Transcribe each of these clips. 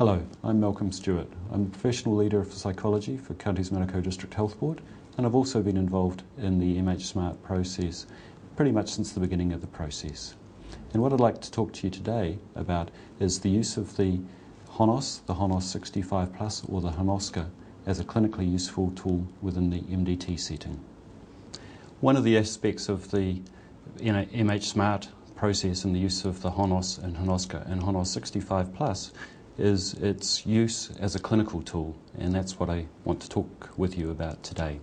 Hello, I'm Malcolm Stewart. I'm a professional leader for psychology for Counties Manukau District Health Board, and I've also been involved in the MH-Smart process pretty much since the beginning of the process. And what I'd like to talk to you today about is the use of the HoNOS, the HoNOS 65+, or the HoNOSCA, as a clinically useful tool within the MDT setting. One of the aspects of the MH-Smart process and the use of the HoNOS and HoNOSCA and HoNOS 65+ is its use as a clinical tool, and that's what I want to talk with you about today.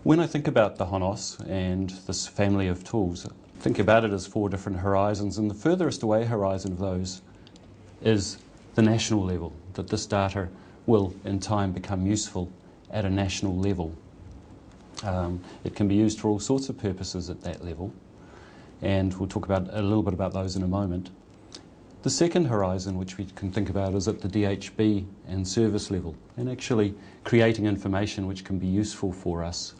When I think about the HoNOS and this family of tools, I think about it as four different horizons, and the furthest away horizon of those is the national level, that this data will in time become useful at a national level. It can be used for all sorts of purposes at that level, and we'll talk about a little bit about those in a moment. The second horizon, which we can think about, is at the DHB and service level, and actually creating information which can be useful for us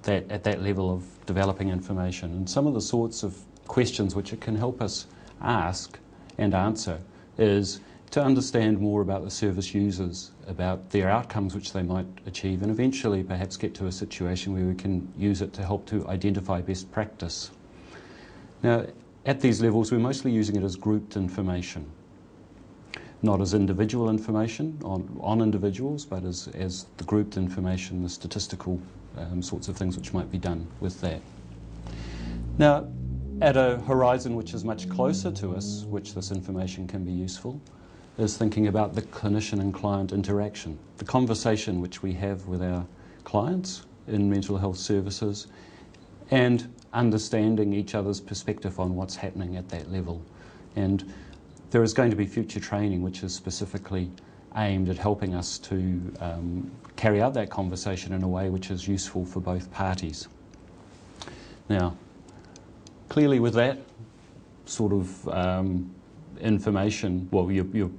at that level of developing information. And some of the sorts of questions which it can help us ask and answer is to understand more about the service users, about their outcomes which they might achieve, and eventually perhaps get to a situation where we can use it to help to identify best practice. Now, at these levels, we're mostly using it as grouped information, not as individual information on individuals, but as the grouped information, the statistical sorts of things which might be done with that. Now, at a horizon which is much closer to us, which this information can be useful, is thinking about the clinician and client interaction, the conversation which we have with our clients in mental health services, and understanding each other's perspective on what's happening at that level. And there is going to be future training which is specifically aimed at helping us to carry out that conversation in a way which is useful for both parties. Now, clearly with that sort of information, well, you're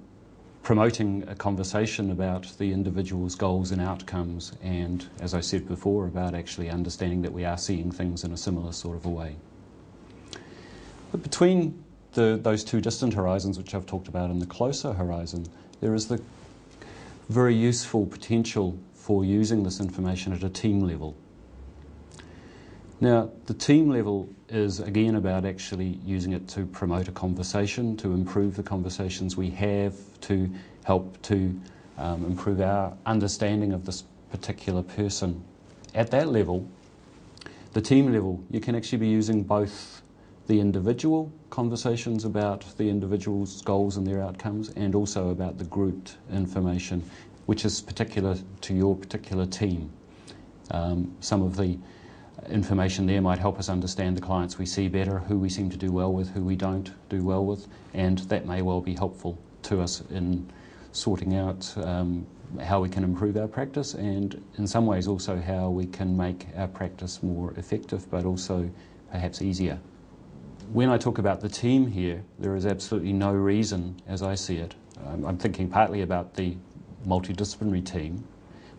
promoting a conversation about the individual's goals and outcomes, and as I said before, about actually understanding that we are seeing things in a similar sort of a way. But between those two distant horizons which I've talked about and the closer horizon, there is the very useful potential for using this information at a team level. Now, the team level is again about actually using it to promote a conversation, to improve the conversations we have, to help to improve our understanding of this particular person. At that level, the team level, you can actually be using both the individual conversations about the individual's goals and their outcomes, and also about the grouped information, which is particular to your particular team. Some of the information there might help us understand the clients we see better, who we seem to do well with, who we don't do well with, and that may well be helpful to us in sorting out how we can improve our practice, and in some ways also how we can make our practice more effective, but also perhaps easier. When I talk about the team here, there is absolutely no reason, as I see it, I'm thinking partly about the multidisciplinary team,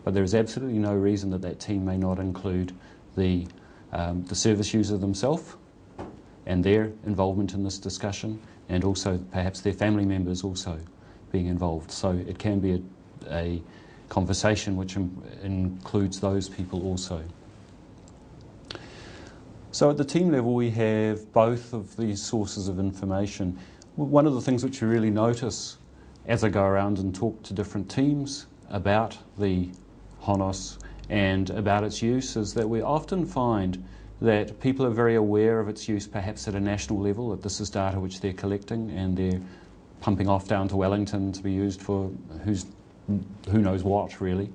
but there is absolutely no reason that that team may not include the service user themselves and their involvement in this discussion, and also perhaps their family members also being involved. So it can be a conversation which includes those people also. So at the team level, we have both of these sources of information. One of the things which you really notice as I go around and talk to different teams about the HoNOS and about its use is that we often find that people are very aware of its use perhaps at a national level, that this is data which they're collecting and they're pumping off down to Wellington to be used for who knows what really.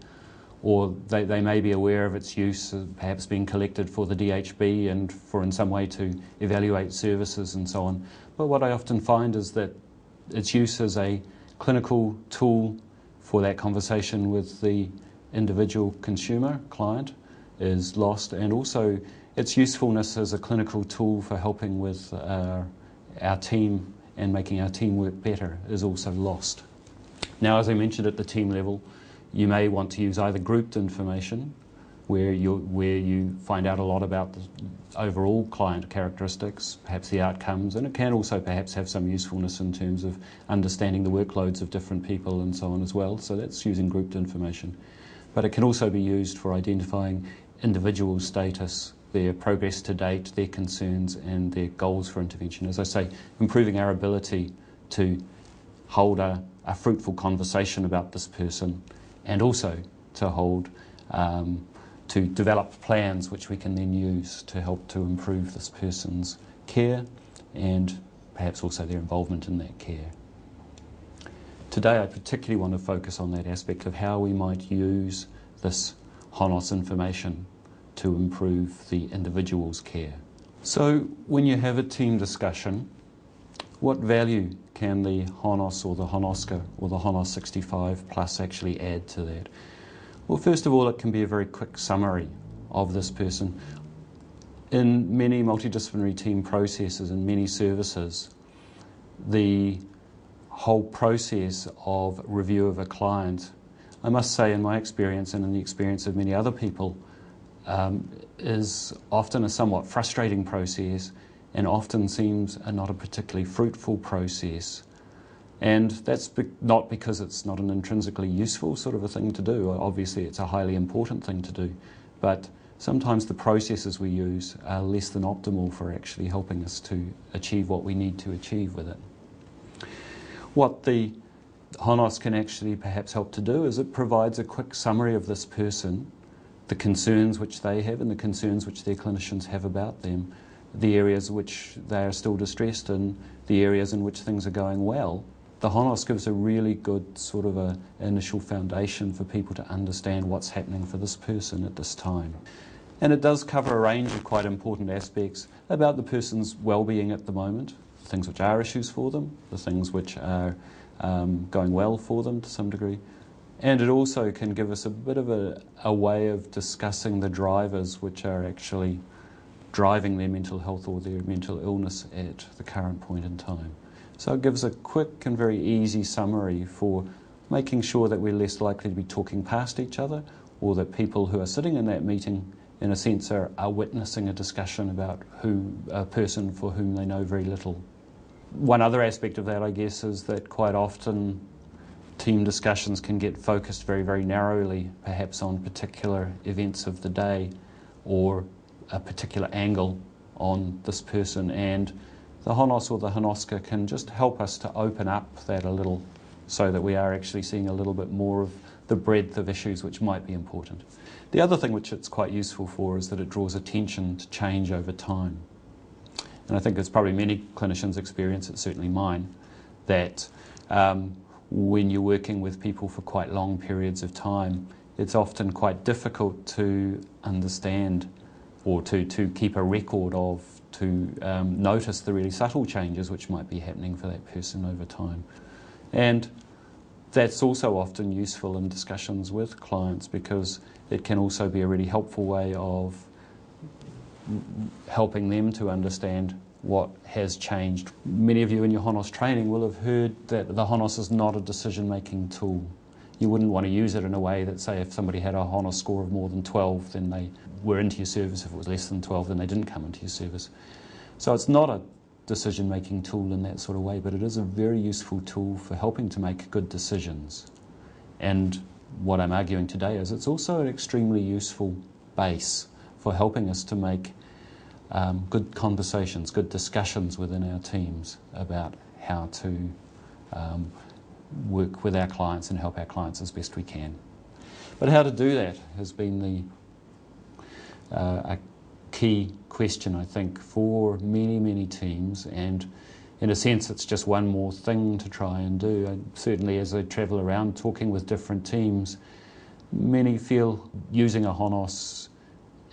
Or they may be aware of its use perhaps being collected for the DHB and for in some way to evaluate services and so on. But what I often find is that its use as a clinical tool for that conversation with the individual consumer, client, is lost, and also its usefulness as a clinical tool for helping with our team and making our team work better is also lost. Now, as I mentioned at the team level, you may want to use either grouped information where you find out a lot about the overall client characteristics, perhaps the outcomes, and it can also perhaps have some usefulness in terms of understanding the workloads of different people and so on as well. So that's using grouped information. But it can also be used for identifying individual status, their progress to date, their concerns and their goals for intervention. As I say, improving our ability to hold a fruitful conversation about this person, and also to hold to develop plans which we can then use to help to improve this person's care and perhaps also their involvement in that care. Today I particularly want to focus on that aspect of how we might use this HoNOS information to improve the individual's care. So when you have a team discussion, what value can the HoNOS or the HoNOSCA or the HoNOS 65 Plus actually add to that? Well, first of all, it can be a very quick summary of this person. In many multidisciplinary team processes and many services, the whole process of review of a client, I must say in my experience and in the experience of many other people, is often a somewhat frustrating process and often seems not a particularly fruitful process. And that's not because it's not an intrinsically useful sort of a thing to do. Obviously it's a highly important thing to do, but sometimes the processes we use are less than optimal for actually helping us to achieve what we need to achieve with it. What the HoNOS can actually perhaps help to do is it provides a quick summary of this person, the concerns which they have and the concerns which their clinicians have about them, the areas which they are still distressed in, the areas in which things are going well. The HoNOS gives a really good sort of an initial foundation for people to understand what's happening for this person at this time. And it does cover a range of quite important aspects about the person's well-being at the moment, the things which are issues for them, the things which are going well for them to some degree. And it also can give us a bit of a way of discussing the drivers which are actually driving their mental health or their mental illness at the current point in time. So it gives a quick and very easy summary for making sure that we're less likely to be talking past each other, or that people who are sitting in that meeting, in a sense, are witnessing a discussion about a person for whom they know very little. One other aspect of that, I guess, is that quite often team discussions can get focused very, very narrowly, perhaps on particular events of the day or a particular angle on this person, and the HoNOS or the HoNOSCA can just help us to open up that a little so that we are actually seeing a little bit more of the breadth of issues which might be important. The other thing which it's quite useful for is that it draws attention to change over time. And I think it's probably many clinicians' experience, it's certainly mine, that when you're working with people for quite long periods of time, it's often quite difficult to understand or to keep a record of, to notice the really subtle changes which might be happening for that person over time. And that's also often useful in discussions with clients, because it can also be a really helpful way of helping them to understand what has changed. Many of you in your HoNOS training will have heard that the HoNOS is not a decision-making tool. You wouldn't want to use it in a way that, say, if somebody had a HoNOS score of more than 12, then they were into your service. If it was less than 12, then they didn't come into your service. So it's not a decision-making tool in that sort of way, but it is a very useful tool for helping to make good decisions. And what I'm arguing today is it's also an extremely useful base for helping us to make good conversations, good discussions within our teams about how to work with our clients and help our clients as best we can. But how to do that has been a key question, I think, for many, many teams, and in a sense it's just one more thing to try and do. And certainly as I travel around talking with different teams, many feel using a HoNOS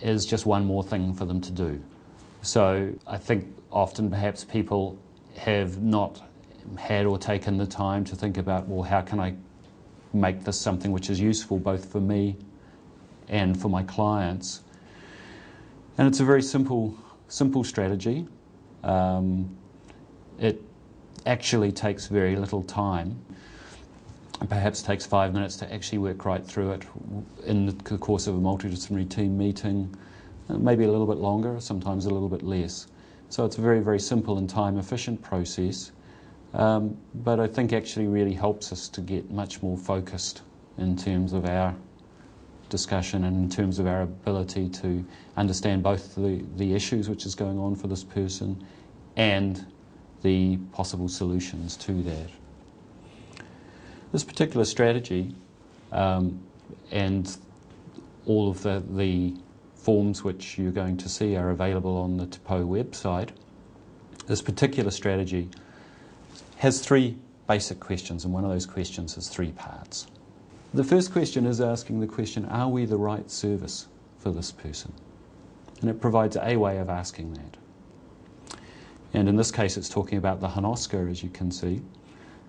is just one more thing for them to do. So I think often perhaps people have not had or taken the time to think about, well, how can I make this something which is useful both for me and for my clients? And it's a very simple strategy. It actually takes very little time. It perhaps takes 5 minutes to actually work right through it in the course of a multidisciplinary team meeting, maybe a little bit longer, sometimes a little bit less. So it's a very, very simple and time-efficient process, but I think actually really helps us to get much more focused in terms of our discussion and in terms of our ability to understand both the issues which is going on for this person and the possible solutions to that. This particular strategy and all of the forms which you're going to see are available on the TPO website. This particular strategy has 3 basic questions, and one of those questions has 3 parts. The first question is asking the question, are we the right service for this person? And it provides a way of asking that. And in this case it's talking about the HoNOSCA, as you can see.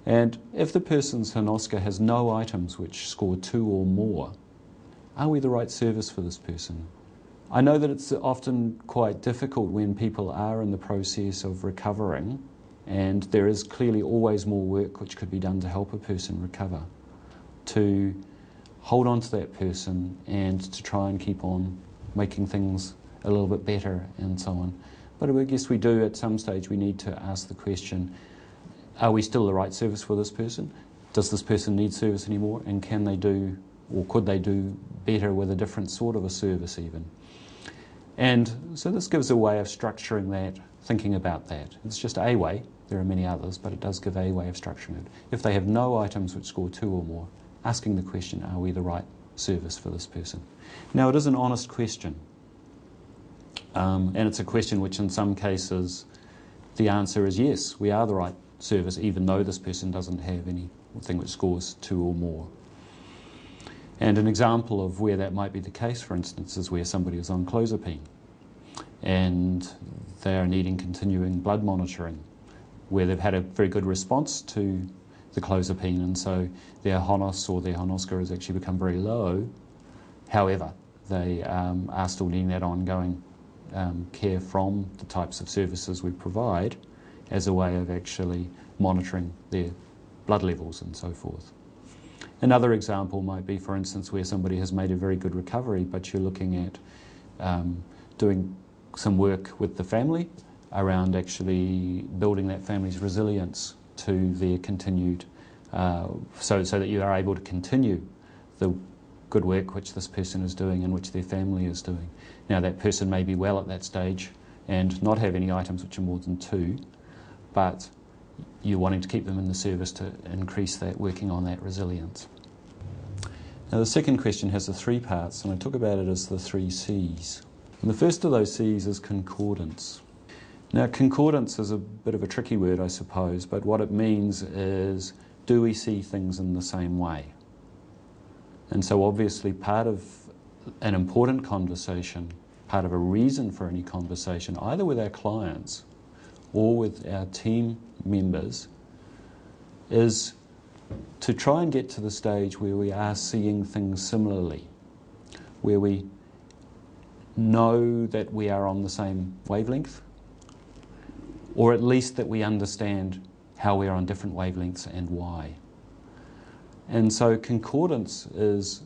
And if the person's HoNOSCA has no items which score 2 or more, are we the right service for this person? I know that it's often quite difficult when people are in the process of recovering, and there is clearly always more work which could be done to help a person recover, to hold on to that person and to try and keep on making things a little bit better and so on. But I guess we do, at some stage, we need to ask the question, are we still the right service for this person? Does this person need service anymore? And can they do, or could they do better with a different sort of a service even? And so this gives a way of structuring that, thinking about that. It's just a way, there are many others, but it does give a way of structuring it. If they have no items which score 2 or more, asking the question, are we the right service for this person? Now it is an honest question, and it's a question which in some cases the answer is yes, we are the right service, even though this person doesn't have anything which scores 2 or more. And an example of where that might be the case, for instance, is where somebody is on clozapine and they are needing continuing blood monitoring, where they've had a very good response to the clozapine, and so their HoNOS or their HoNOSCA has actually become very low. However, they are still needing that ongoing care from the types of services we provide as a way of actually monitoring their blood levels and so forth. Another example might be, for instance, where somebody has made a very good recovery, but you're looking at doing some work with the family around actually building that family's resilience to their continued, so that you are able to continue the good work which this person is doing and which their family is doing. Now that person may be well at that stage and not have any items which are more than 2, but you're wanting to keep them in the service to increase that, working on that resilience. Now the second question has the 3 parts, and I talk about it as the 3 C's. And the first of those C's is concordance. Now concordance is a bit of a tricky word, I suppose, but what it means is, do we see things in the same way? And so obviously part of an important conversation, part of a reason for any conversation, either with our clients or with our team members, is to try and get to the stage where we are seeing things similarly, where we know that we are on the same wavelength, or at least that we understand how we are on different wavelengths and why. And so concordance is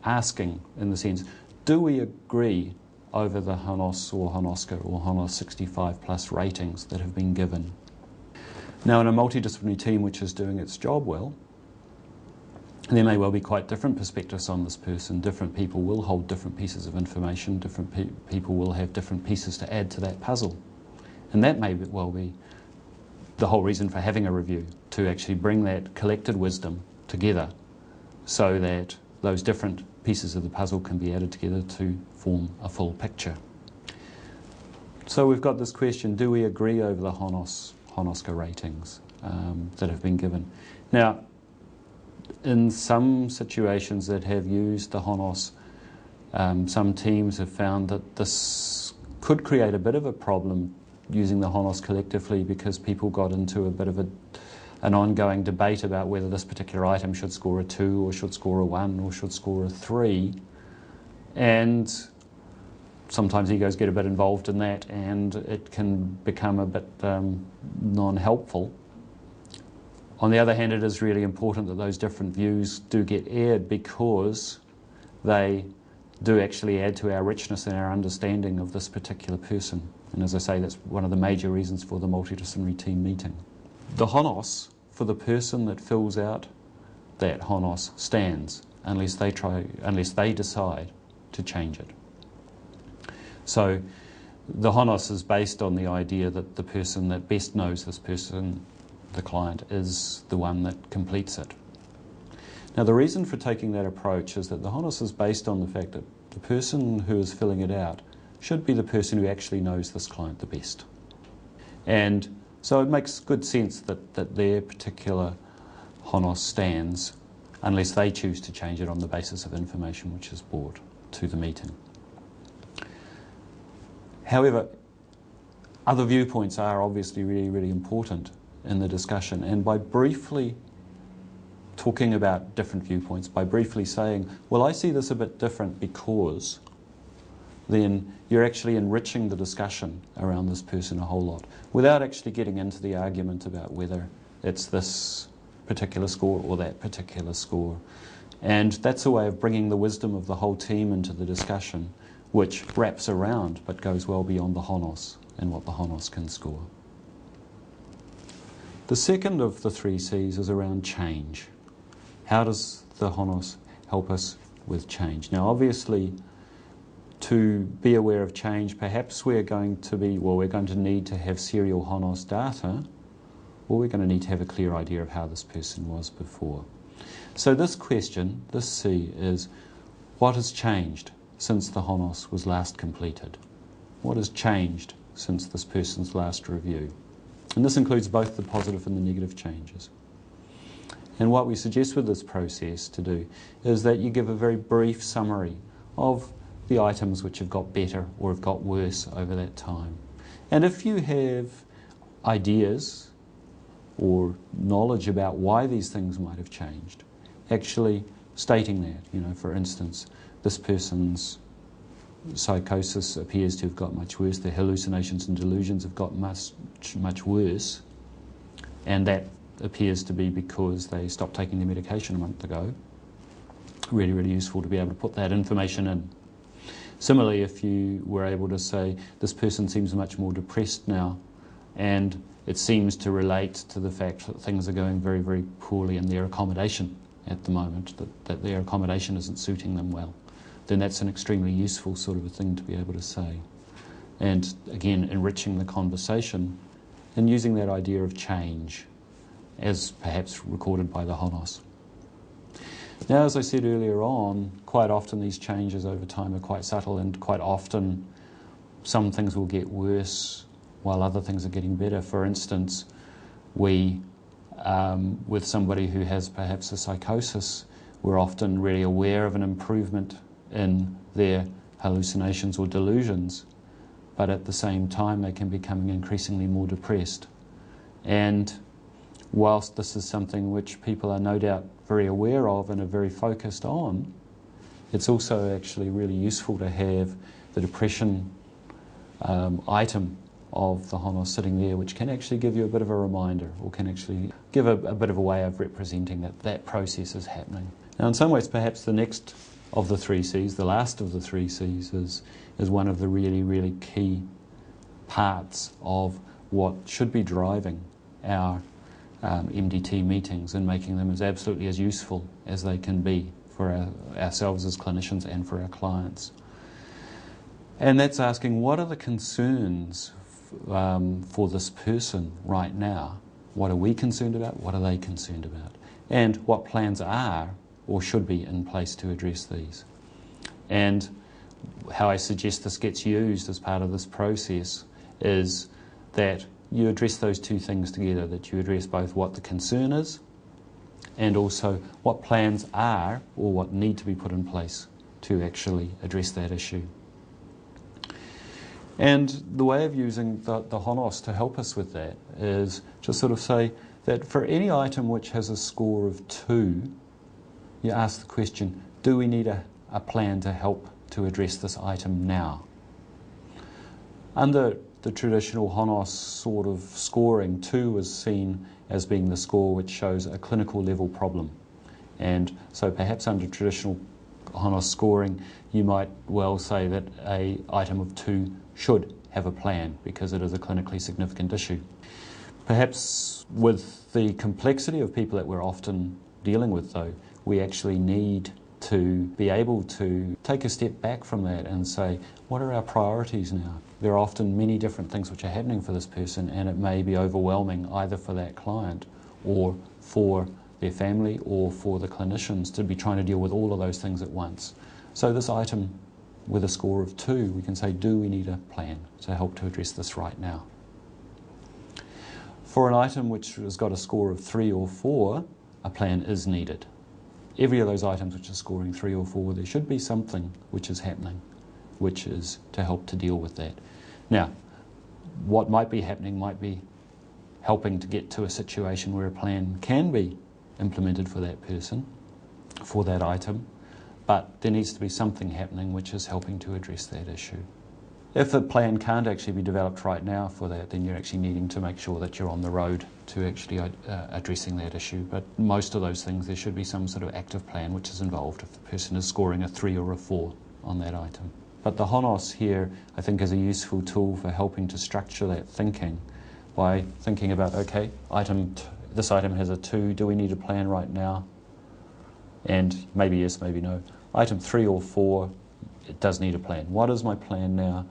asking, in the sense, do we agree over the HoNOS or HoNOSCA or HoNOS 65 plus ratings that have been given? Now in a multidisciplinary team which is doing its job well, there may well be quite different perspectives on this person. Different people will hold different pieces of information, different people will have different pieces to add to that puzzle. And that may well be the whole reason for having a review, to actually bring that collected wisdom together so that those different pieces of the puzzle can be added together to form a full picture. So we've got this question, do we agree over the HoNOSCA ratings that have been given? Now, in some situations that have used the HoNOS, some teams have found that this could create a bit of a problem using the HoNOS collectively, because people got into a bit of an ongoing debate about whether this particular item should score a 2 or should score a 1 or should score a 3. And sometimes egos get a bit involved in that, and it can become a bit non-helpful. On the other hand, it is really important that those different views do get aired, because they do actually add to our richness and our understanding of this particular person. And as I say, that's one of the major reasons for the multidisciplinary team meeting. The HoNOS for the person that fills out that HoNOS stands unless they decide to change it. So the HoNOS is based on the idea that the person that best knows this person, the client, is the one that completes it. Now, the reason for taking that approach is that the HoNOS is based on the fact that the person who is filling it out should be the person who actually knows this client the best. And so it makes good sense that their particular HoNOS stands unless they choose to change it on the basis of information which is brought to the meeting. However, other viewpoints are obviously really, really important in the discussion, and by briefly talking about different viewpoints, by briefly saying, well, I see this a bit different because, then you're actually enriching the discussion around this person a whole lot, without actually getting into the argument about whether it's this particular score or that particular score. And that's a way of bringing the wisdom of the whole team into the discussion, which wraps around but goes well beyond the HoNOS and what the HoNOS can score. The second of the 3 C's is around change. How does the HoNOS help us with change? Now, obviously, to be aware of change, perhaps we're going to need to have serial HoNOS data, or we're going to need to have a clear idea of how this person was before. So this question, this C, is what has changed since the HoNOS was last completed? What has changed since this person's last review? And this includes both the positive and the negative changes. And what we suggest with this process to do is that you give a very brief summary of the items which have got better or have got worse over that time. And if you have ideas or knowledge about why these things might have changed, actually stating that, for instance, this person's psychosis appears to have got much worse, their hallucinations and delusions have got much worse, and that appears to be because they stopped taking their medication a month ago. Really, really useful to be able to put that information in. Similarly, if you were able to say, this person seems much more depressed now, and it seems to relate to the fact that things are going very, very poorly in their accommodation at the moment, that their accommodation isn't suiting them well, then that's an extremely useful sort of a thing to be able to say. And again, enriching the conversation and using that idea of change as perhaps recorded by the HoNOS. Now, as I said earlier on, quite often these changes over time are quite subtle, and quite often some things will get worse while other things are getting better. For instance, with somebody who has perhaps a psychosis, we're often really aware of an improvement in their hallucinations or delusions, but at the same time they can be becoming increasingly more depressed. And whilst this is something which people are no doubt very aware of and are very focused on, it's also actually really useful to have the depression item of the HoNOS sitting there, which can actually give you a bit of a reminder, or can actually give a bit of a way of representing that process is happening. Now, in some ways, perhaps the next of the 3 C's, the last of the 3 C's, is one of the really, really key parts of what should be driving our MDT meetings and making them as absolutely as useful as they can be for ourselves as clinicians and for our clients. And that's asking, what are the concerns for this person right now? What are we concerned about? What are they concerned about? And what plans are or should be in place to address these? And how I suggest this gets used as part of this process is that you address those two things together, that you address both what the concern is and also what plans are or what need to be put in place to actually address that issue. And the way of using the HoNOS to help us with that is to sort of say that for any item which has a score of 2, you ask the question, do we need a plan to help to address this item now? Under the traditional HoNOS sort of scoring, 2 is seen as being the score which shows a clinical level problem. And so perhaps under traditional HoNOS scoring, you might well say that an item of 2 should have a plan because it is a clinically significant issue. Perhaps with the complexity of people that we're often dealing with, though, we actually need to be able to take a step back from that and say, what are our priorities now? There are often many different things which are happening for this person, and it may be overwhelming either for that client or for their family or for the clinicians to be trying to deal with all of those things at once. So this item with a score of 2, we can say, do we need a plan to help to address this right now? For an item which has got a score of 3 or 4, a plan is needed. Every of those items which are scoring 3 or 4, there should be something which is happening, which is to help to deal with that. Now, what might be happening might be helping to get to a situation where a plan can be implemented for that person, for that item, but there needs to be something happening which is helping to address that issue. If a plan can't actually be developed right now for that, then you're actually needing to make sure that you're on the road to actually addressing that issue. But most of those things, there should be some sort of active plan which is involved if the person is scoring a 3 or a 4 on that item. But the HoNOS here, I think, is a useful tool for helping to structure that thinking by thinking about, okay, this item has a 2, do we need a plan right now? And maybe yes, maybe no. Item 3 or 4, it does need a plan. What is my plan now?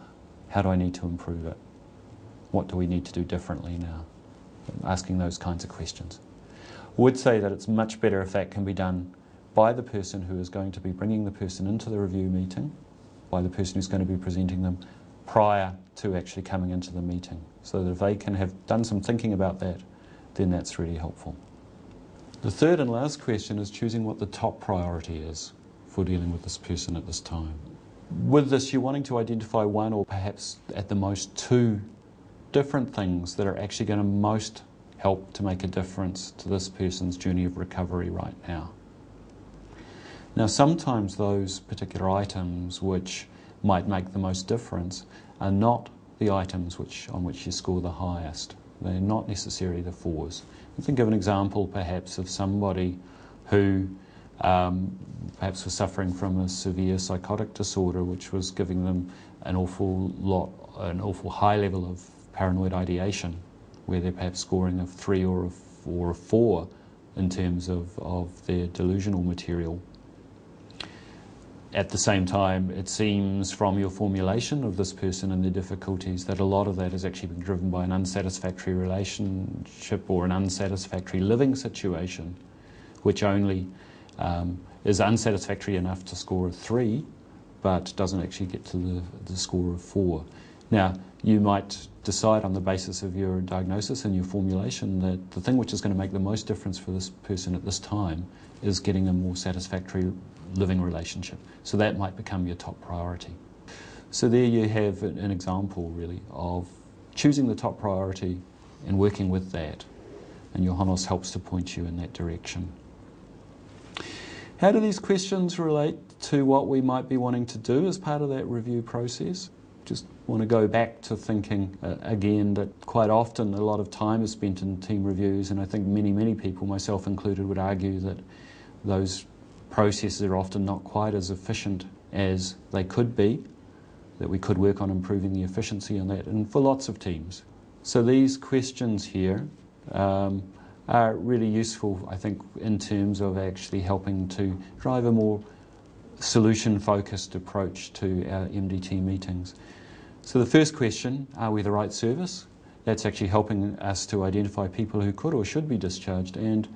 How do I need to improve it? What do we need to do differently now? Asking those kinds of questions. I would say that it's much better if that can be done by the person who is going to be bringing the person into the review meeting, by the person who's going to be presenting them prior to actually coming into the meeting. So that if they can have done some thinking about that, then that's really helpful. The third and last question is choosing what the top priority is for dealing with this person at this time. With this, you're wanting to identify one or perhaps at the most 2 different things that are actually going to most help to make a difference to this person's journey of recovery right now. Now, sometimes those particular items which might make the most difference are not the items on which you score the highest. They're not necessarily the 4s. Think of an example perhaps of somebody who perhaps was suffering from a severe psychotic disorder which was giving them an awful high level of paranoid ideation, where they're perhaps scoring a 3 or a 4 in terms of their delusional material. At the same time, it seems from your formulation of this person and their difficulties that a lot of that is actually being driven by an unsatisfactory relationship or an unsatisfactory living situation, which only is unsatisfactory enough to score a 3, but doesn't actually get to the score of 4. Now, you might decide on the basis of your diagnosis and your formulation that the thing which is going to make the most difference for this person at this time is getting a more satisfactory living relationship. So that might become your top priority. So there you have an example, really, of choosing the top priority and working with that. And your HoNOS helps to point you in that direction. How do these questions relate to what we might be wanting to do as part of that review process? Just want to go back to thinking again that quite often a lot of time is spent in team reviews, and I think many people, myself included, would argue that those processes are often not quite as efficient as they could be, that we could work on improving the efficiency in that, and for lots of teams. So these questions here are really useful, I think, in terms of actually helping to drive a more solution-focused approach to our MDT meetings. So the first question, are we the right service? That's actually helping us to identify people who could or should be discharged. And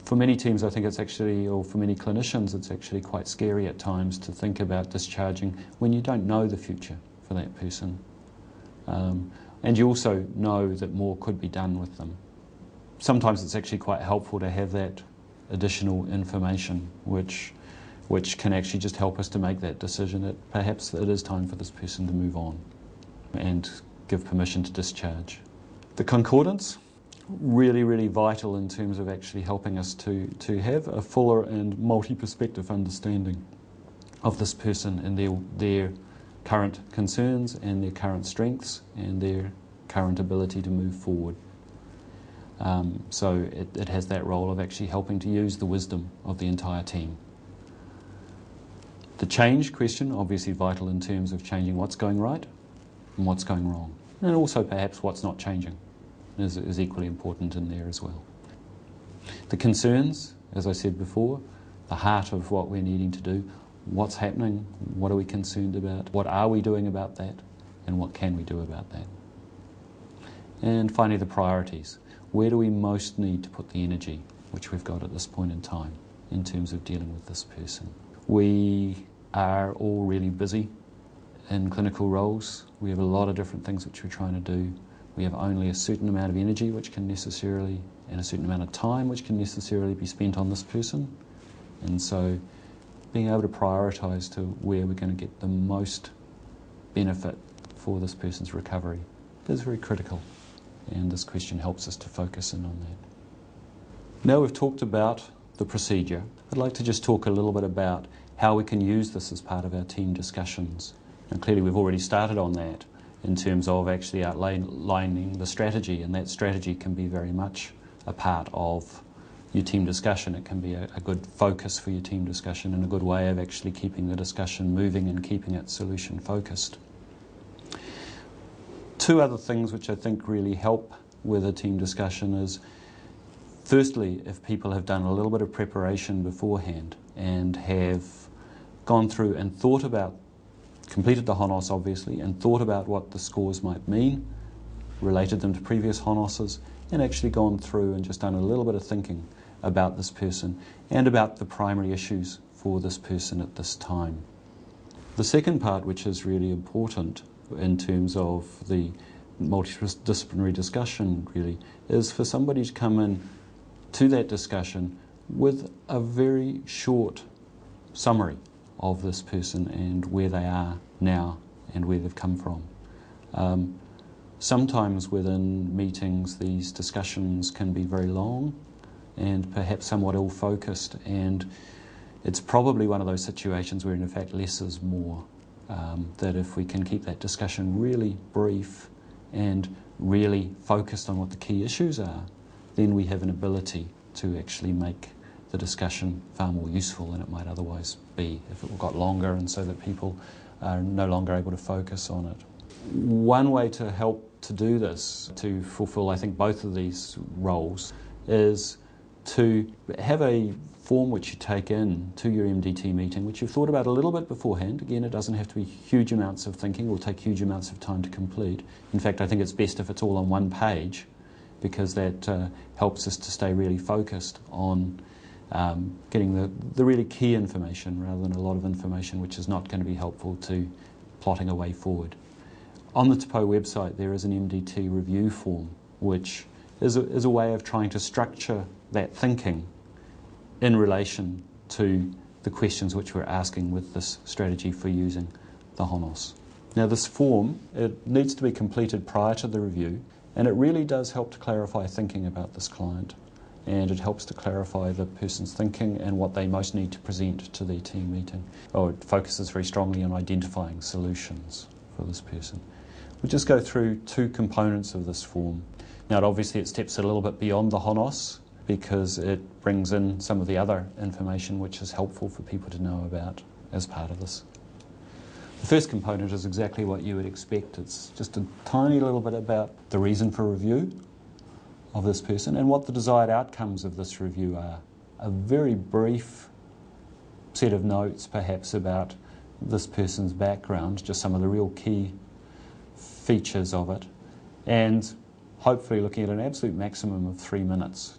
for many teams, I think it's actually, or for many clinicians, it's actually quite scary at times to think about discharging when you don't know the future for that person. And you also know that more could be done with them. Sometimes it's actually quite helpful to have that additional information which can actually just help us to make that decision that perhaps it is time for this person to move on and give permission to discharge. The concordance, really vital in terms of actually helping us to have a fuller and multi-perspective understanding of this person and their current concerns and their current strengths and their current ability to move forward. So it has that role of actually helping to use the wisdom of the entire team. The change question, obviously vital in terms of changing what's going right and what's going wrong. And also perhaps what's not changing is equally important in there as well. The concerns, as I said before, the heart of what we're needing to do, what's happening, what are we concerned about, what are we doing about that, and what can we do about that. And finally the priorities. Where do we most need to put the energy, which we've got at this point in time, in terms of dealing with this person? We are all really busy in clinical roles. We have a lot of different things which we're trying to do. We have only a certain amount of energy which can necessarily, and a certain amount of time which can necessarily be spent on this person. And so being able to prioritise to where we're going to get the most benefit for this person's recovery is very critical. And this question helps us to focus in on that. Now we've talked about the procedure, I'd like to just talk a little bit about how we can use this as part of our team discussions. And clearly we've already started on that in terms of actually outlining the strategy, and that strategy can be very much a part of your team discussion. It can be a good focus for your team discussion and a good way of actually keeping the discussion moving and keeping it solution focused. Two other things which I think really help with a team discussion is, firstly, if people have done a little bit of preparation beforehand and have gone through and thought about, completed the HoNOS obviously, and thought about what the scores might mean, related them to previous HoNOSs, and actually gone through and just done a little bit of thinking about this person and about the primary issues for this person at this time. The second part, which is really important in terms of the multidisciplinary discussion really, is for somebody to come in to that discussion with a very short summary of this person and where they are now and where they've come from. Sometimes within meetings these discussions can be very long and perhaps somewhat ill-focused, and it's probably one of those situations where in fact less is more. That if we can keep that discussion really brief and really focused on what the key issues are, then we have an ability to actually make the discussion far more useful than it might otherwise be if it got longer, and so that people are no longer able to focus on it. One way to help to do this, to fulfill I think both of these roles, is to have a form which you take in to your MDT meeting, which you've thought about a little bit beforehand. Again, it doesn't have to be huge amounts of thinking or take huge amounts of time to complete. In fact, I think it's best if it's all on one page, because that helps us to stay really focused on getting the really key information rather than a lot of information which is not going to be helpful to plotting a way forward. On the TPO website there is an MDT review form, which is a way of trying to structure that thinking in relation to the questions which we're asking with this strategy for using the HoNOS. Now this form, it needs to be completed prior to the review, and it really does help to clarify thinking about this client, and it helps to clarify the person's thinking and what they most need to present to their team meeting. It focuses very strongly on identifying solutions for this person. We'll just go through two components of this form. Now obviously it steps a little bit beyond the HoNOS, because it brings in some of the other information which is helpful for people to know about as part of this. The first component is exactly what you would expect. It's just a tiny little bit about the reason for review of this person and what the desired outcomes of this review are. A very brief set of notes perhaps about this person's background, just some of the real key features of it, and hopefully looking at an absolute maximum of 3 minutes.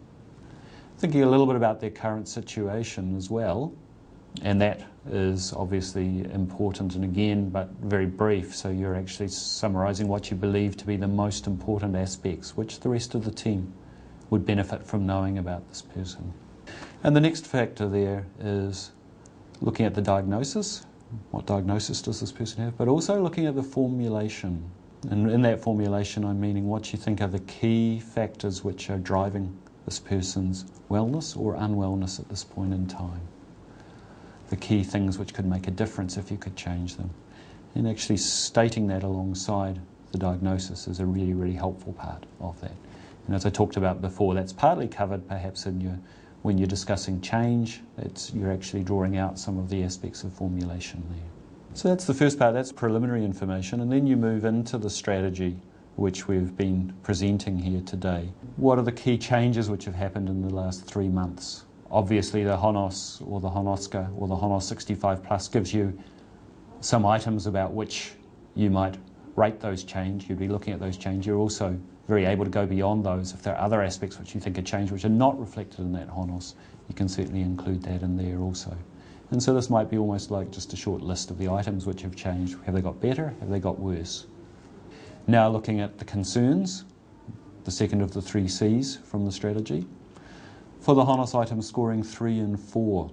Thinking a little bit about their current situation as well, and that is obviously important, and again, but very brief, so you're actually summarising what you believe to be the most important aspects which the rest of the team would benefit from knowing about this person. And the next factor there is looking at the diagnosis. What diagnosis does this person have? But also looking at the formulation. And in that formulation I'm meaning what you think are the key factors which are driving this person's wellness or unwellness at this point in time. The key things which could make a difference if you could change them. And actually stating that alongside the diagnosis is a really, really helpful part of that. And as I talked about before, that's partly covered perhaps in when you're discussing change, you're actually drawing out some of the aspects of formulation there. So that's the first part, that's preliminary information, and then you move into the strategy which we've been presenting here today. What are the key changes which have happened in the last 3 months? Obviously the HoNOS or the HoNOSCA or the HoNOS 65 Plus gives you some items about which you might rate those change. You'd be looking at those change. You're also very able to go beyond those. If there are other aspects which you think are changed which are not reflected in that HoNOS, you can certainly include that in there also. And so this might be almost like just a short list of the items which have changed. Have they got better? Have they got worse? Now looking at the concerns, the second of the 3 C's from the strategy. For the HoNOS items scoring 3 and 4,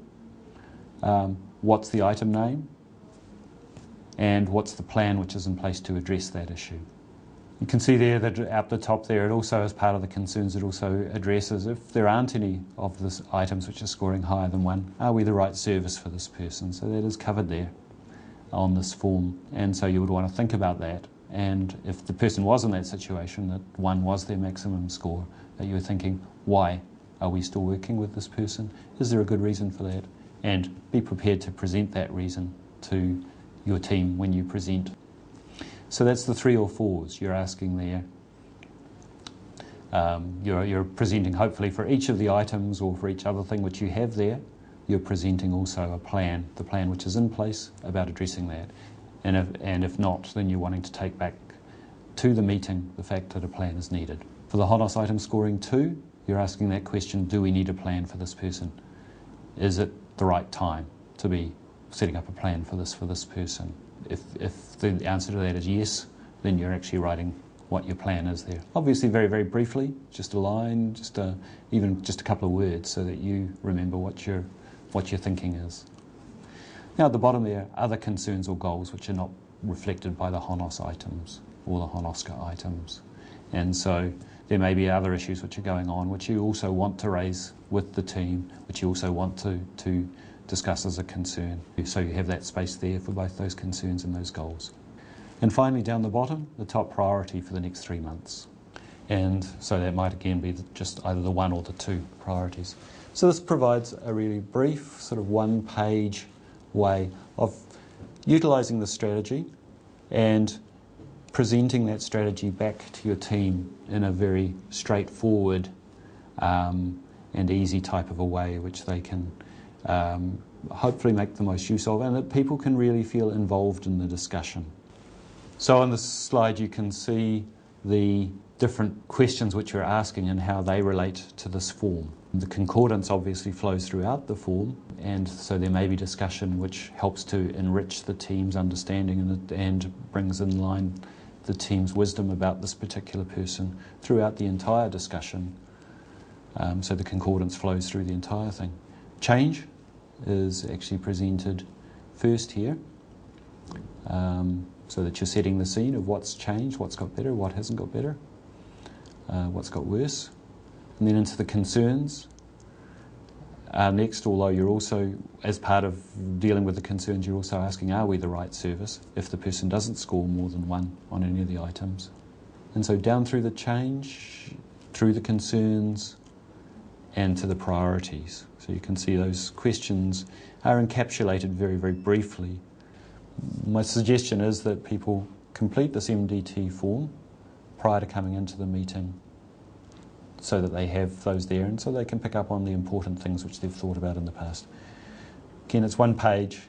what's the item name? And what's the plan which is in place to address that issue? You can see there that at the top there, it also, as part of the concerns, it also addresses if there aren't any of the items which are scoring higher than 1, are we the right service for this person? So that is covered there on this form, and so you would want to think about that. And if the person was in that situation, that 1 was their maximum score, that you were thinking, why are we still working with this person? Is there a good reason for that? And be prepared to present that reason to your team when you present. So that's the 3 or 4s you're asking there. You're presenting hopefully for each of the items or for each other thing which you have there. You're presenting also a plan, the plan which is in place about addressing that. And if not, then you're wanting to take back to the meeting the fact that a plan is needed. For the HoNOS item scoring 2, you're asking that question, do we need a plan for this person? Is it the right time to be setting up a plan for this person? If the answer to that is yes, then you're actually writing what your plan is there. Obviously very, very briefly, just a line, even just a couple of words so that you remember what your thinking is. Now at the bottom there, other concerns or goals which are not reflected by the HoNOS items or the HoNOSCA items. And so there may be other issues which are going on which you also want to raise with the team, which you also want to discuss as a concern. So you have that space there for both those concerns and those goals. And finally down the bottom, the top priority for the next 3 months. And so that might again be just either the 1 or the 2 priorities. So this provides a really brief sort of 1-page way of utilising the strategy and presenting that strategy back to your team in a very straightforward and easy type of a way which they can hopefully make the most use of, and that people can really feel involved in the discussion. So on this slide you can see the different questions which you're asking and how they relate to this form. The concordance obviously flows throughout the form, and so there may be discussion which helps to enrich the team's understanding and brings in line the team's wisdom about this particular person throughout the entire discussion. So the concordance flows through the entire thing. Change is actually presented first here, so that you're setting the scene of what's changed, what's got better, what hasn't got better, what's got worse. And then into the concerns next, although you're also, as part of dealing with the concerns, you're also asking, are we the right service if the person doesn't score more than 1 on any of the items? And so down through the change, through the concerns, and to the priorities. So you can see those questions are encapsulated very, very briefly. My suggestion is that people complete this MDT form prior to coming into the meeting so that they have those there and so they can pick up on the important things which they've thought about in the past. Again, it's 1 page.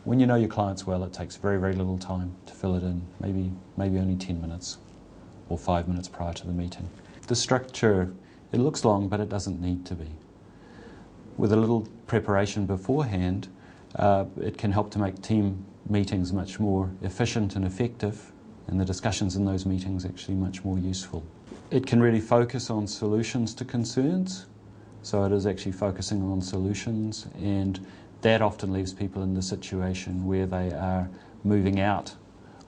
When you know your clients well, it takes very, very little time to fill it in, maybe only 10 minutes or 5 minutes prior to the meeting. The structure, it looks long, but it doesn't need to be. With a little preparation beforehand, it can help to make team meetings much more efficient and effective, and the discussions in those meetings actually much more useful. It can really focus on solutions to concerns, so it is actually focusing on solutions, and that often leaves people in the situation where they are moving out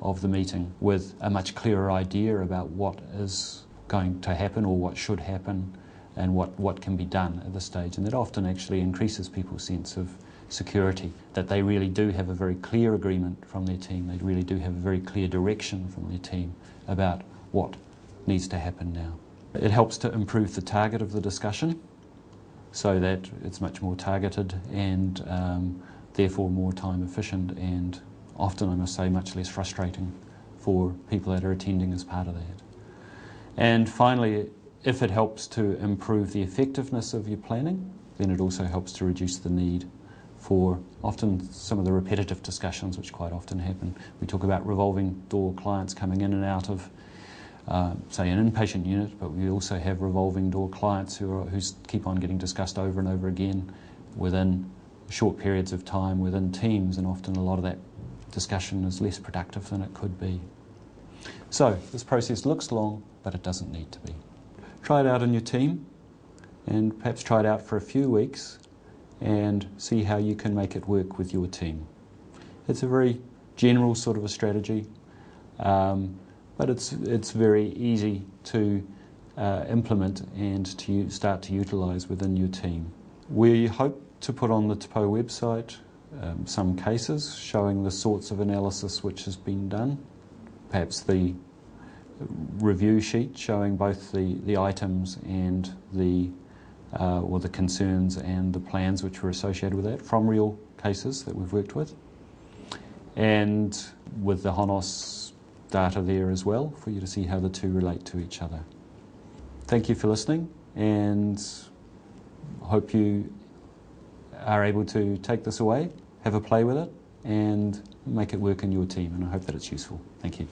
of the meeting with a much clearer idea about what is going to happen or what should happen and what can be done at this stage, and that often actually increases people's sense of security, that they really do have a very clear agreement from their team, they really do have a very clear direction from their team about what needs to happen now. It helps to improve the target of the discussion so that it's much more targeted and therefore more time efficient and often, I must say, much less frustrating for people that are attending as part of that. And finally, if it helps to improve the effectiveness of your planning, then it also helps to reduce the need for often some of the repetitive discussions which quite often happen. We talk about revolving door clients coming in and out of, say, an inpatient unit, but we also have revolving door clients who keep on getting discussed over and over again within short periods of time within teams, and often a lot of that discussion is less productive than it could be. So this process looks long, but it doesn't need to be. Try it out in your team and perhaps try it out for a few weeks and see how you can make it work with your team. It's a very general sort of a strategy, but it's very easy to implement and to start to utilise within your team. We hope to put on the TPO website some cases showing the sorts of analysis which has been done, perhaps the review sheet showing both the items and or the concerns and the plans which were associated with that from real cases that we've worked with, and with the HoNOS data there as well for you to see how the two relate to each other. Thank you for listening, and hope you are able to take this away, have a play with it and make it work in your team, and I hope that it's useful. Thank you.